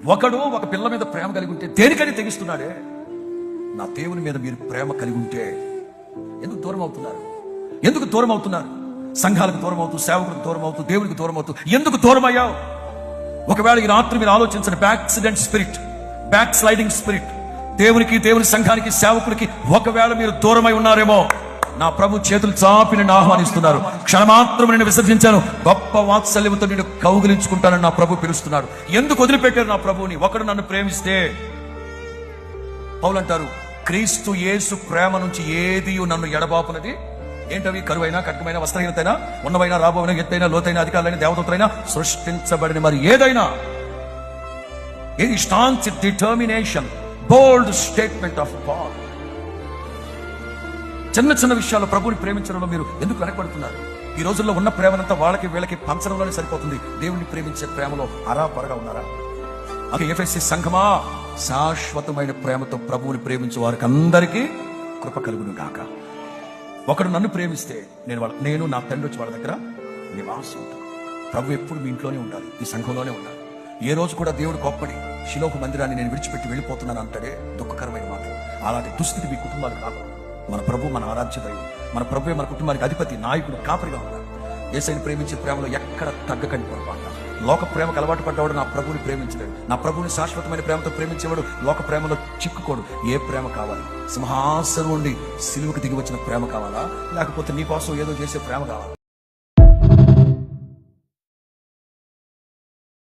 ఒకడు ఒక పిల్ల మీద ప్రేమ కలిగి ఉంటే దేనికని తెగిస్తున్నాడే. నా దేవుని మీద మీరు ప్రేమ కలిగి ఉంటే ఎందుకు దూరం అవుతున్నారు? ఎందుకు దూరం అవుతున్నారు? సంఘాలకు దూరం అవుతూ, సేవకులకు దూరం అవుతూ, దేవునికి దూరం అవుతూ ఎందుకు దూరం అయ్యావు? ఒకవేళ ఈ రాత్రి మీరు ఆలోచించండి. Accident spirit, back sliding spirit, దేవునికి, దేవుని సంఘానికి, సేవకులకి ఒకవేళ మీరు దూరమై ఉన్నారేమో, నా ప్రభు చేతులు చాపి నిన్ను ఆహ్వానిస్తున్నారు. క్షణమాత్రం నిన్ను విసర్జించాను, గొప్ప వాత్సల్యంతో నిన్ను కౌగిలించుకుంటానని నా ప్రభు పిలుస్తున్నాడు. ఎందుకు వదిలిపెట్టారు నా ప్రభువుని? ఒకడు నన్ను ప్రేమిస్తే, పౌలు అంటారు, క్రీస్తు యేసు ప్రేమ నుంచి ఏది నన్ను ఎడబాపునది. ఏంటవి? కరువైనా, కట్కమైన, వస్త్రహీనతైనా, ఉన్నవైనా, రాబోయినా, ఎత్తైనా, లోతైన, అధికారులైన, దేవదూతలైనా, సృష్టించబడిన మరి ఏదైనా. ఇది stance determination, bold statement of God. చిన్న చిన్న విషయాల్లో ప్రభువుని ప్రేమించడంలో మీరు ఎందుకు వెనకబడుతున్నారు? ఈ రోజుల్లో ఉన్న ప్రేమనంతా వాళ్ళకి వీళ్ళకి పంచడంలోనే సరిపోతుంది. దేవుణ్ణి ప్రేమించే ప్రేమలో అరాపరగా ఉన్నారా? అది ఎఫెసీ సంఘమా, శాశ్వతమైన ప్రేమతో ప్రభువుని ప్రేమించే వారికి అందరికీ కృప కలుగును గాక. ఒకడు నన్ను ప్రేమిస్తే నేను నా తండ్రి వచ్చి వాళ్ళ దగ్గర నివాసం ఉంటాను. ప్రభు ఎప్పుడు మీ ఇంట్లోనే ఉండాలి, ఈ సంఘంలోనే ఉండాలి. ఏ రోజు కూడా దేవుడు గొప్పడి శిలోహు మందిరాన్ని నేను విడిచిపెట్టి వెళ్ళిపోతున్నాను అంటాడే దుఃఖకరమైన మాట. అలాంటి దుస్థితి మీ కుటుంబాలకు రాకూడదు. మన ప్రభు మన ఆరాధ్య దైవం, మన ప్రభువే మన కుటుంబానికి అధిపతి, నాయకుడు, కాపరిగా ఉన్నాడు. యేసయ్యను ప్రేమించే ప్రేమలో ఎక్కడ తగ్గకండి పొరపాటు. లోక ప్రేమకు అలవాటు పడ్డవాడు నా ప్రభుని ప్రేమించలేడు. నా ప్రభుని శాశ్వతమైన ప్రేమతో ప్రేమించేవాడు లోక ప్రేమలో చిక్కుకోడు. ఏ ప్రేమ కావాలి? సింహాసనం నుండి సిలువకు దిగి వచ్చిన ప్రేమ కావాలా? లేకపోతే నీ కోసం ఏదో చేసే ప్రేమ కావాలా?